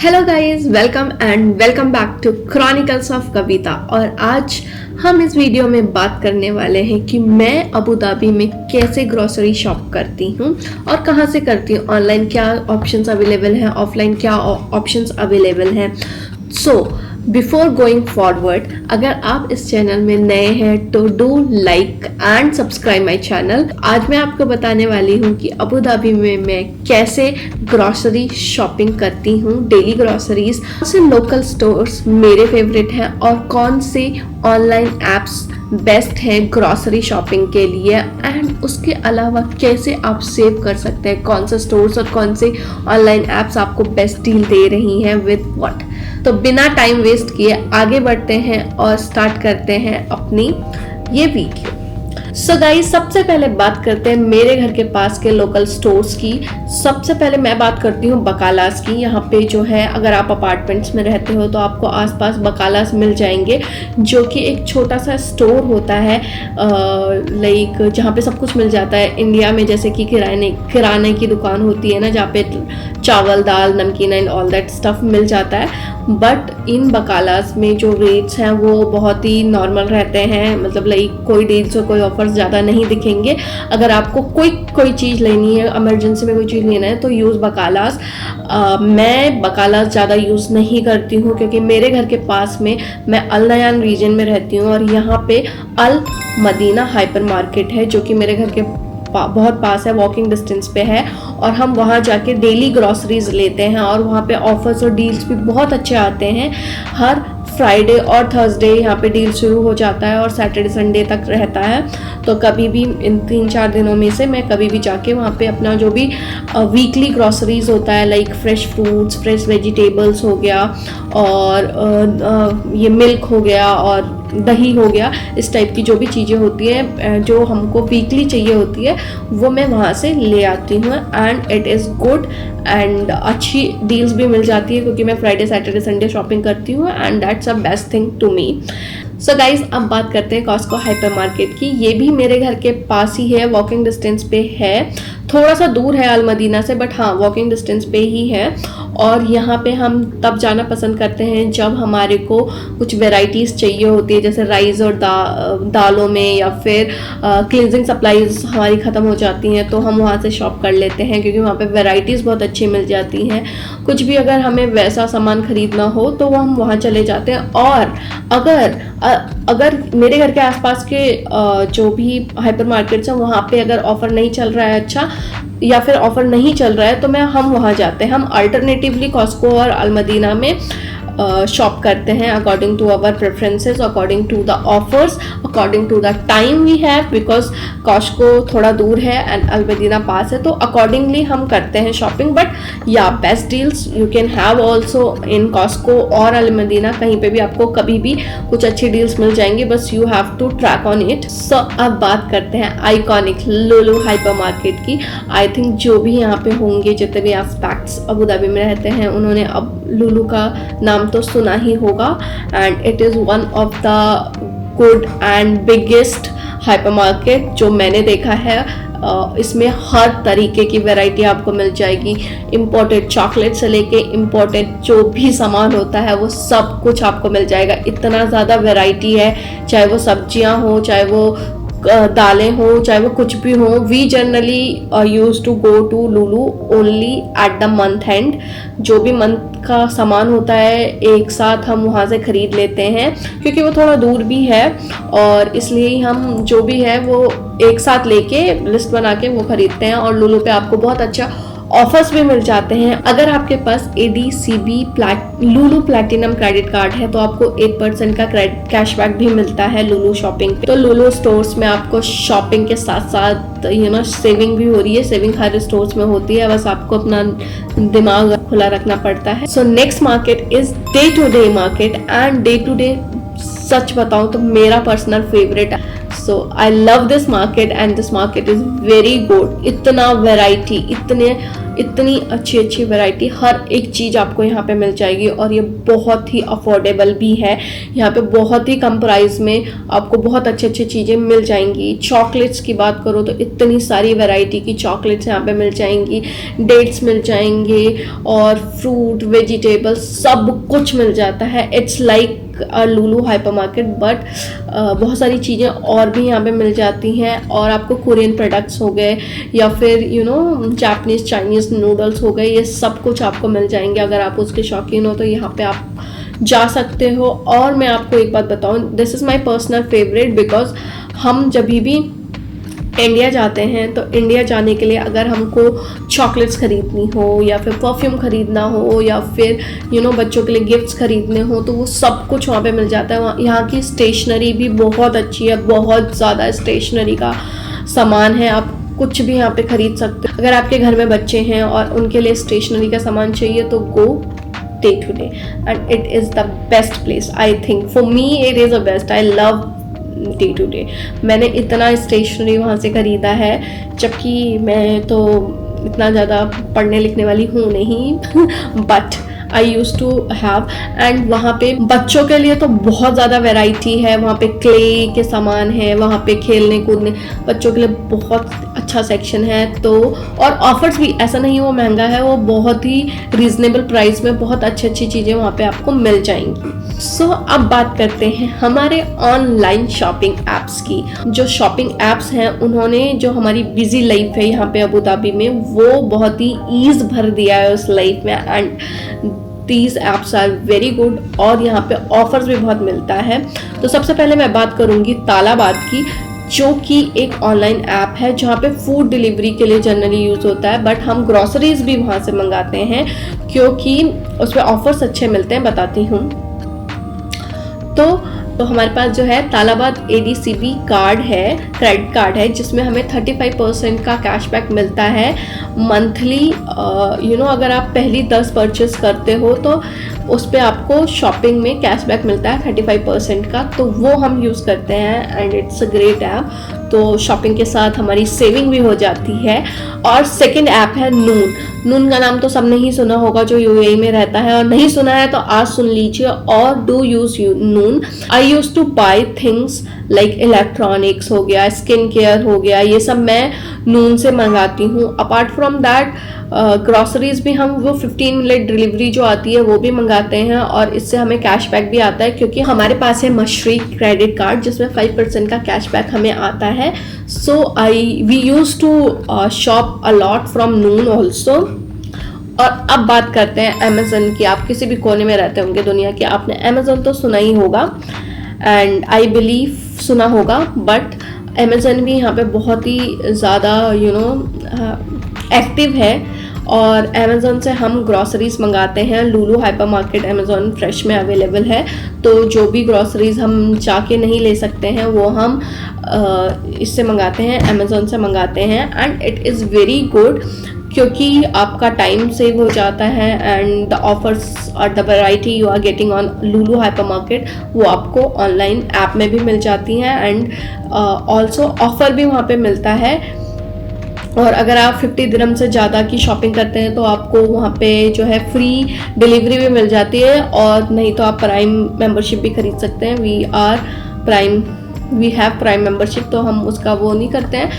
Hello guys, welcome back to Chronicles of Kavita. और आज हम इस वीडियो में बात करने वाले हैं कि मैं अबू धाबी में कैसे ग्रोसरी शॉप करती हूँ और कहाँ से करती हूँ, ऑनलाइन क्या ऑप्शंस अवेलेबल हैं, ऑफलाइन क्या ऑप्शंस अवेलेबल हैं। सो बिफोर गोइंग फॉरवर्ड, अगर आप इस चैनल में नए हैं तो do like and subscribe my channel. आज मैं आपको बताने वाली हूँ कि अबू धाबी में मैं कैसे ग्रॉसरी शॉपिंग करती हूँ, डेली ग्रॉसरीज। कौन से लोकल स्टोर्स मेरे फेवरेट हैं और कौन से ऑनलाइन एप्स बेस्ट है ग्रॉसरी शॉपिंग के लिए, एंड उसके अलावा कैसे आप सेव कर सकते हैं, कौन से स्टोर्स और कौन से ऑनलाइन एप्स आपको बेस्ट डील दे रही हैं विद व्हाट। तो बिना टाइम वेस्ट किए आगे बढ़ते हैं और स्टार्ट करते हैं अपनी ये वीडियो। सो गाइस, सबसे पहले बात करते हैं मेरे घर के पास के लोकल स्टोर्स की। सबसे पहले मैं बात करती हूँ बकालास की। यहाँ पे जो है, अगर आप अपार्टमेंट्स में रहते हो तो आपको आसपास बकालास मिल जाएंगे, जो कि एक छोटा सा स्टोर होता है, लाइक जहाँ पे सब कुछ मिल जाता है। इंडिया में जैसे कि किराने की दुकान होती है ना, जहाँ पे चावल, दाल, नमकीन एंड ऑल दैट स्टफ मिल जाता है। बट इन बकालास में जो रेट्स हैं वो बहुत ही नॉर्मल रहते हैं, मतलब लाइक कोई डील्स और कोई ऑफर्स ज़्यादा नहीं दिखेंगे। अगर आपको कोई चीज़ लेनी है, इमरजेंसी में कोई चीज़ लेना है तो यूज़ बकालास। मैं बकालास ज़्यादा यूज़ नहीं करती हूँ क्योंकि मेरे घर के पास में, मैं अल नयान रीजन में रहती हूँ और यहाँ पे अल मदीना हाइपर मार्केट है जो कि मेरे घर के बहुत पास है, वॉकिंग डिस्टेंस पे है। और हम वहाँ जाके डेली ग्रॉसरीज लेते हैं और वहाँ पे ऑफर्स और डील्स भी बहुत अच्छे आते हैं। हर फ्राइडे और थर्सडे यहाँ पे डील शुरू हो जाता है और सैटरडे संडे तक रहता है। तो कभी भी इन 3-4 दिनों में से मैं कभी भी जाके वहाँ पे अपना जो भी वीकली ग्रॉसरीज होता है, like fresh fruits, fresh vegetables हो गया और ये मिल्क हो गया और दही हो गया, इस टाइप की जो भी चीज़ें होती है जो हमको वीकली चाहिए होती है, वो मैं वहाँ से ले आती हूँ। And it is good and अच्छी डील्स भी मिल जाती है क्योंकि मैं फ्राइडे सैटरडे संडे शॉपिंग करती हूँ and that's a best thing to me. So guys, अब बात करते हैं कॉस्को हाइपर मार्केट की। ये भी मेरे घर के पास ही है, वॉकिंग डिस्टेंस पे है, थोड़ा सा दूर है अल मदीना से, बट हाँ वॉकिंग डिस्टेंस पे ही है। और यहाँ पे हम तब जाना पसंद करते हैं जब हमारे को कुछ वेराइटीज़ चाहिए होती है, जैसे राइस और दालों में, या फिर क्लींजिंग सप्लाईज हमारी ख़त्म हो जाती हैं तो हम वहाँ से शॉप कर लेते हैं क्योंकि वहाँ पे वेराइटीज़ बहुत अच्छी मिल जाती हैं। कुछ भी अगर हमें वैसा सामान ख़रीदना हो तो वो हम वहाँ चले जाते हैं। और अगर मेरे घर के आसपास के जो भी हाइपर मार्केट्स हैं वहाँ पे अगर ऑफ़र नहीं चल रहा है अच्छा, या फिर ऑफ़र नहीं चल रहा है, तो हम वहाँ जाते हैं। हम अल्टरनेटिवली कॉस्को और अल मदीना में शॉप करते हैं according to our preferences, according to the offers, according to the time we have, because Costco थोड़ा दूर है एंड अल मदीना पास है, तो अकॉर्डिंगली हम करते हैं शॉपिंग। बट या best deals you can have also in Costco और अल मदीना, कहीं पे भी आपको कभी भी कुछ अच्छी डील्स मिल जाएंगी, बस you have to track on it. So अब बात करते हैं आइकॉनिक लुलु हाइपर मार्केट की। आई थिंक जो भी यहाँ पे होंगे, जितने भी एक्सपैक्ट्स अबू धाबी में रहते हैं, उन्होंने अब लुलु का नाम तो सुना ही होगा and it is one of the good and biggest hyper market जो मैंने देखा है। इसमें हर तरीके की वैरायटी आपको मिल जाएगी, इम्पोर्टेड चॉकलेट से लेके इम्पोर्टेड जो भी सामान होता है वो सब कुछ आपको मिल जाएगा। इतना ज़्यादा वैरायटी है, चाहे वो सब्जियां हो, चाहे वो दालें हो, चाहे वो कुछ भी हो। We generally use to go to Lulu only at the month end. जो भी मंथ का सामान होता है एक साथ हम वहाँ से ख़रीद लेते हैं क्योंकि वो थोड़ा दूर भी है, और इसलिए हम जो भी है वो एक साथ लेके लिस्ट बना के वो ख़रीदते हैं। और लुलु पे आपको बहुत अच्छा ऑफर्स भी मिल जाते हैं। अगर आपके पास ADCB लुलु प्लैटिनम क्रेडिट कार्ड है तो आपको 8% का कैशबैक भी मिलता है लुलु शॉपिंग पे। तो लुलु स्टोर्स में आपको शॉपिंग के साथ साथ सेविंग भी हो रही है। सेविंग हर स्टोर्स में होती है, बस आपको अपना दिमाग खुला रखना पड़ता है। So next market is day to day market and day to day सच बताऊं तो मेरा पर्सनल फेवरेट है। So I love this market and this market is very good. इतना वैरायटी, इतने इतनी अच्छी अच्छी वैरायटी, हर एक चीज़ आपको यहाँ पे मिल जाएगी और ये बहुत ही अफोर्डेबल भी है। यहाँ पे बहुत ही कम प्राइस में आपको बहुत अच्छी अच्छी चीज़ें मिल जाएंगी। चॉकलेट्स की बात करो तो इतनी सारी वैरायटी की चॉकलेट्स यहाँ पे मिल जाएंगी, डेट्स मिल जाएंगे और फ्रूट वेजिटेबल सब कुछ मिल जाता है। It's like Lulu hyper market, but बहुत सारी चीज़ें और भी यहाँ पे मिल जाती हैं। और आपको कोरियन प्रोडक्ट्स हो गए या फिर जापानीज़ चाइनीज़ नूडल्स हो गए, ये सब कुछ आपको मिल जाएंगे। अगर आप उसके शौकीन हो तो यहाँ पे आप जा सकते हो। और मैं आपको एक बात बताऊँ, this is my personal favourite, because हम जब भी इंडिया जाते हैं तो इंडिया जाने के लिए अगर हमको चॉकलेट्स खरीदनी हो या फिर परफ्यूम खरीदना हो या फिर बच्चों के लिए गिफ्ट्स खरीदने हो तो वो सब कुछ वहाँ पे मिल जाता है। यहाँ की स्टेशनरी भी बहुत अच्छी है, बहुत ज़्यादा स्टेशनरी का सामान है, आप कुछ भी यहाँ पे खरीद सकते हो। अगर आपके घर में बच्चे हैं और उनके लिए स्टेशनरी का सामान चाहिए तो go day to day, and it is the best place. I think for me it is the best. I love day to day. मैंने इतना स्टेशनरी वहाँ से ख़रीदा है, जबकि मैं तो इतना ज़्यादा पढ़ने लिखने वाली हूँ नहीं but I use to have. And वहाँ पे बच्चों के लिए तो बहुत ज़्यादा वैरायटी है। वहाँ पे क्ले के सामान है, वहाँ पे खेलने कूदने बच्चों के लिए बहुत अच्छा सेक्शन है। तो और ऑफर्स भी, ऐसा नहीं वो महंगा है, वो बहुत ही रीजनेबल प्राइस में बहुत अच्छी अच्छी चीज़ें वहाँ पे आपको मिल जाएंगी। सो अब बात करते हैं हमारे ऑनलाइन शॉपिंग ऐप्स की। जो शॉपिंग ऐप्स हैं उन्होंने जो हमारी बिजी लाइफ है यहाँ पे अबू धाबी में, वो बहुत ही ईज भर दिया है उस लाइफ में। And these apps are very good और यहाँ पे ऑफर्स भी बहुत मिलता है। तो सबसे पहले मैं बात करूँगी तालाबाद की, जो कि एक ऑनलाइन ऐप है जहाँ पे फूड डिलीवरी के लिए जनरली यूज़ होता है, बट हम ग्रॉसरीज भी वहाँ से मंगाते हैं क्योंकि उस पर ऑफर्स अच्छे मिलते हैं। बताती हूँ तो हमारे पास जो है तालाबाद ADCB कार्ड है, क्रेडिट कार्ड है, जिसमें हमें 35% का कैशबैक मिलता है मंथली। अगर आप पहली 10 परचेस करते हो तो उस पर आपको शॉपिंग में कैशबैक मिलता है 35% का, तो वो हम यूज़ करते हैं and it's a great app. तो शॉपिंग के साथ हमारी सेविंग भी हो जाती है। और सेकंड ऐप है नून। नून का नाम तो सबने ही सुना होगा जो UAE में रहता है, और नहीं सुना है तो आज सुन लीजिए और do use Noon. I use to by things like electronics हो गया, स्किन केयर हो गया, ये सब मैं नून से मंगाती हूँ। अपार्ट फ्रॉम दैट ग्रॉसरीज भी हम वो 15 मिनट डिलीवरी जो आती है वो भी मंगाते हैं, और इससे हमें कैशबैक भी आता है क्योंकि हमारे पास है मशरी क्रेडिट कार्ड जिसमें 5% का कैशबैक हमें आता है। So we use to shop a lot from Noon also. और अब बात करते हैं अमेज़न की। आप किसी भी कोने में रहते होंगे दुनिया के, आपने अमेज़न तो सुना ही होगा एंड आई बिलीव सुना होगा, बट अमेज़न भी यहाँ पे बहुत ही ज़्यादा एक्टिव है। और अमेज़न से हम ग्रॉसरीज मंगाते हैं। लुलु हाइपर मार्केट अमेज़न फ्रेश में अवेलेबल है, तो जो भी ग्रॉसरीज हम जाके नहीं ले सकते हैं वो हम इससे मंगाते हैं, अमेज़न से मंगाते हैं। And it is very good क्योंकि आपका टाइम सेव हो जाता है एंड द ऑफर्स और the variety you are getting on Lulu hypermarket वो आपको ऑनलाइन ऐप में भी मिल जाती हैं। एंड ऑल्सो ऑफर भी वहाँ पे मिलता है। और अगर आप 50 दिरहम से ज़्यादा की शॉपिंग करते हैं तो आपको वहाँ पे जो है फ्री डिलीवरी भी मिल जाती है, और नहीं तो आप प्राइम मेंबरशिप भी खरीद सकते हैं। वी हैव प्राइम मेंबरशिप, तो हम उसका वो नहीं करते हैं।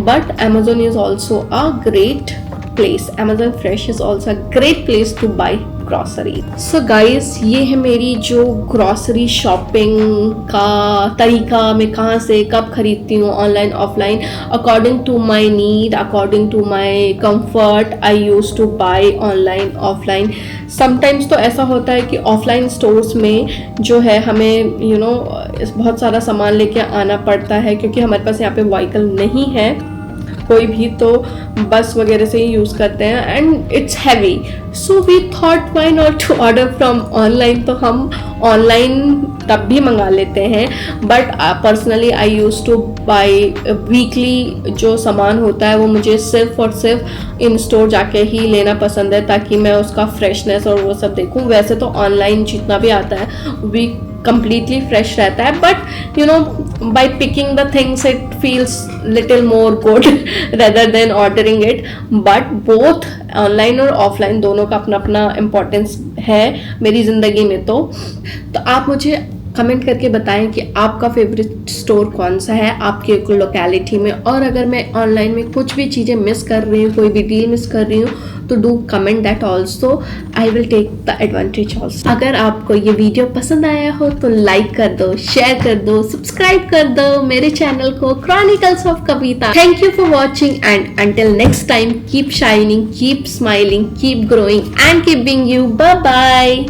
But Amazon is also a great place. Amazon Fresh is also a great place to buy grocery. So guys, ये है मेरी जो ग्रॉसरी शॉपिंग का तरीका, मैं कहाँ से कब खरीदती हूँ, online offline, according to my need, according to my comfort I use to buy online offline. Sometimes तो ऐसा होता है कि ऑफलाइन स्टोर्स में जो है हमें बहुत सारा सामान लेके आना पड़ता है क्योंकि हमारे पास यहाँ पे व्हीकल नहीं है कोई भी, तो बस वगैरह से ही यूज़ करते हैं and it's heavy. So we thought why not to order from online, तो हम ऑनलाइन तब भी मंगा लेते हैं। But personally I use to buy weekly जो सामान होता है वो मुझे सिर्फ और सिर्फ इन स्टोर जाके ही लेना पसंद है ताकि मैं उसका फ्रेशनेस और वो सब देखूं। वैसे तो ऑनलाइन जितना भी आता है completely fresh रहता है, but you know by picking the things it feels little more good rather than ordering it. But both online और ऑफलाइन दोनों का अपना अपना इम्पोर्टेंस है मेरी ज़िंदगी में। तो आप मुझे कमेंट करके बताएं कि आपका फेवरेट स्टोर कौन सा है आपके लोकेलिटी में, और अगर मैं ऑनलाइन में कुछ भी चीज़ें मिस कर रही हूँ, कोई भी डील मिस कर रही हूँ, तो do comment that also, I will take the advantage also. अगर आपको ये वीडियो पसंद आया हो तो लाइक कर दो, शेयर कर दो, सब्सक्राइब कर दो मेरे चैनल को chronicles of Kavita. Thank you for watching and until next time keep shining, keep smiling, keep growing and keep being you. Bye bye.